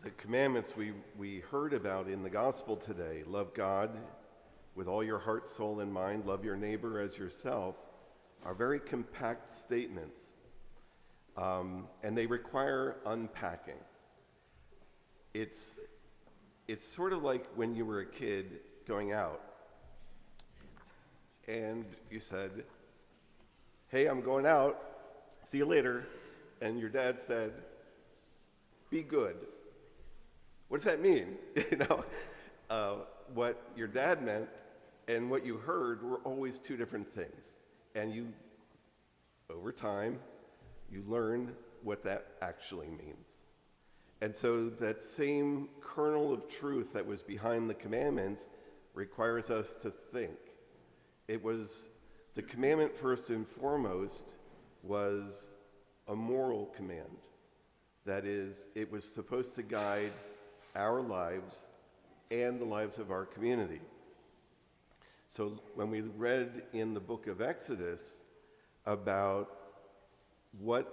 The commandments we heard about in the gospel today, love God with all your heart, soul, and mind, love your neighbor as yourself, are very compact statements. And they require unpacking. It's sort of like when you were a kid going out and you said, "Hey, I'm going out, see you later," and your dad said, "Be good." What does that mean? What your dad meant and what you heard were always two different things. And over time, you learn what that actually means. And so that same kernel of truth that was behind the commandments requires us to think. The commandment first and foremost was a moral command. That is, it was supposed to guide our lives and the lives of our community. So when we read in the book of Exodus about what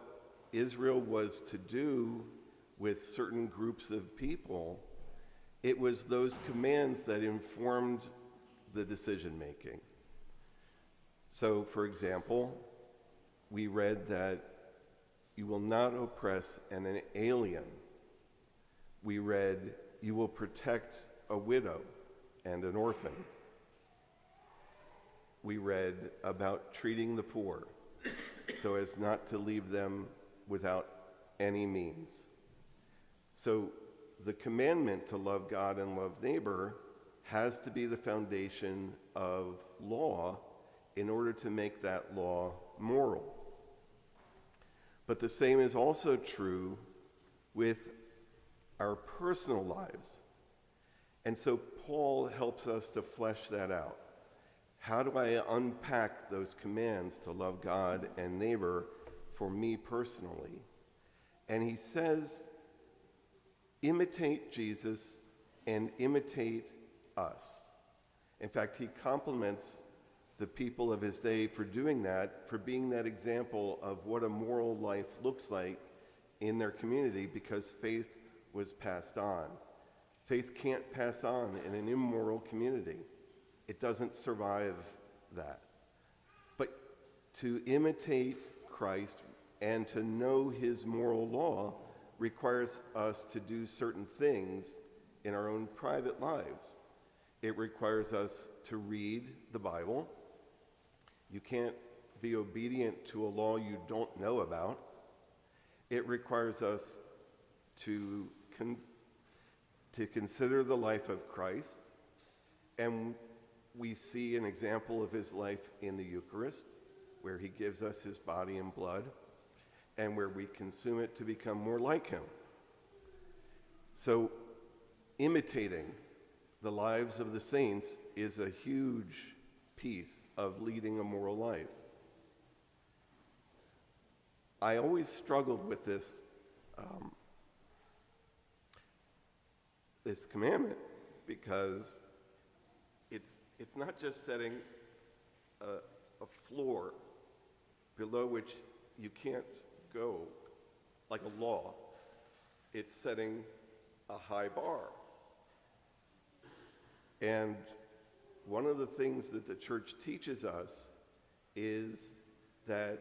Israel was to do with certain groups of people, it was those commands that informed the decision making. So, for example, we read that you will not oppress an alien. We read, you will protect a widow and an orphan. We read about treating the poor so as not to leave them without any means. So the commandment to love God and love neighbor has to be the foundation of law in order to make that law moral. But the same is also true with our personal lives. And so Paul helps us to flesh that out. How do I unpack those commands to love God and neighbor for me personally? And he says, imitate Jesus and imitate us. In fact, he compliments the people of his day for doing that, for being that example of what a moral life looks like in their community, because faith was passed on. Faith can't pass on in an immoral community. It doesn't survive that. But to imitate Christ and to know his moral law requires us to do certain things in our own private lives. It requires us to read the Bible. You can't be obedient to a law you don't know about. It requires us to consider the life of Christ, and we see an example of his life in the Eucharist, where he gives us his body and blood, and where we consume it to become more like him. So, imitating the lives of the saints is a huge piece of leading a moral life. I always struggled with this commandment, because it's not just setting a floor below which you can't go, like a law. It's setting a high bar. And one of the things that the church teaches us is that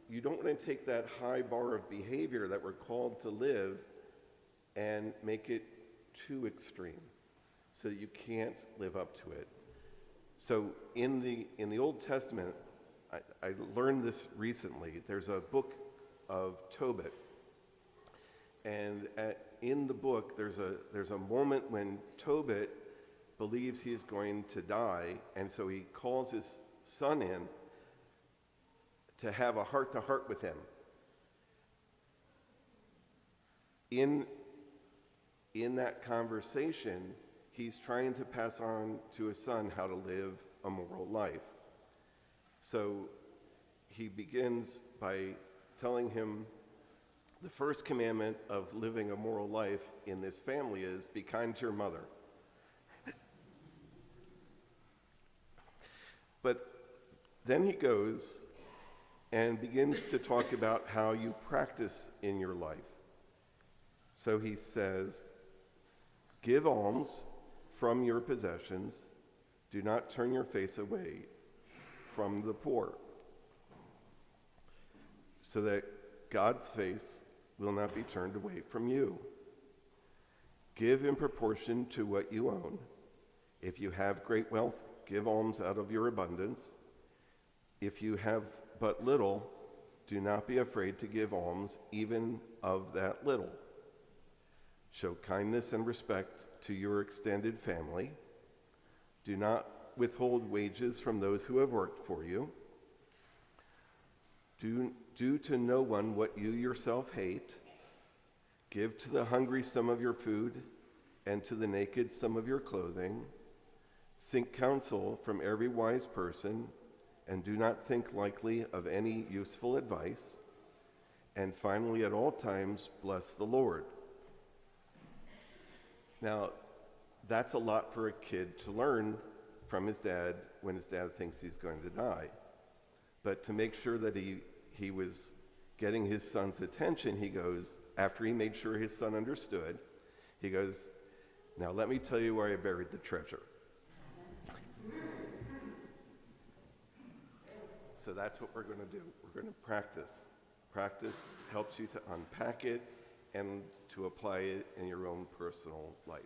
you don't want to take that high bar of behavior that we're called to live and make it too extreme so that you can't live up to it. So in the Old Testament, I learned this recently. There's a book of Tobit, and in the book there's a moment when Tobit believes he is going to die, and so he calls his son in to have a heart-to-heart with him. In that conversation, he's trying to pass on to his son how to live a moral life. So he begins by telling him the first commandment of living a moral life in this family is be kind to your mother. But then he goes and begins to talk about how you practice in your life. So he says, give alms from your possessions. Do not turn your face away from the poor, so that God's face will not be turned away from you. Give in proportion to what you own. If you have great wealth, give alms out of your abundance. If you have but little, do not be afraid to give alms even of that little. Show kindness and respect to your extended family. Do not withhold wages from those who have worked for you. Do to no one what you yourself hate. Give to the hungry some of your food, and to the naked some of your clothing. Seek counsel from every wise person, and do not think lightly of any useful advice. And finally, at all times, bless the Lord. Now, that's a lot for a kid to learn from his dad when his dad thinks he's going to die. But to make sure that he was getting his son's attention, he goes, after he made sure his son understood, he goes, now let me tell you where I buried the treasure. So that's what we're going to do. We're going to practice. Practice helps you to unpack it and to apply it in your own personal life.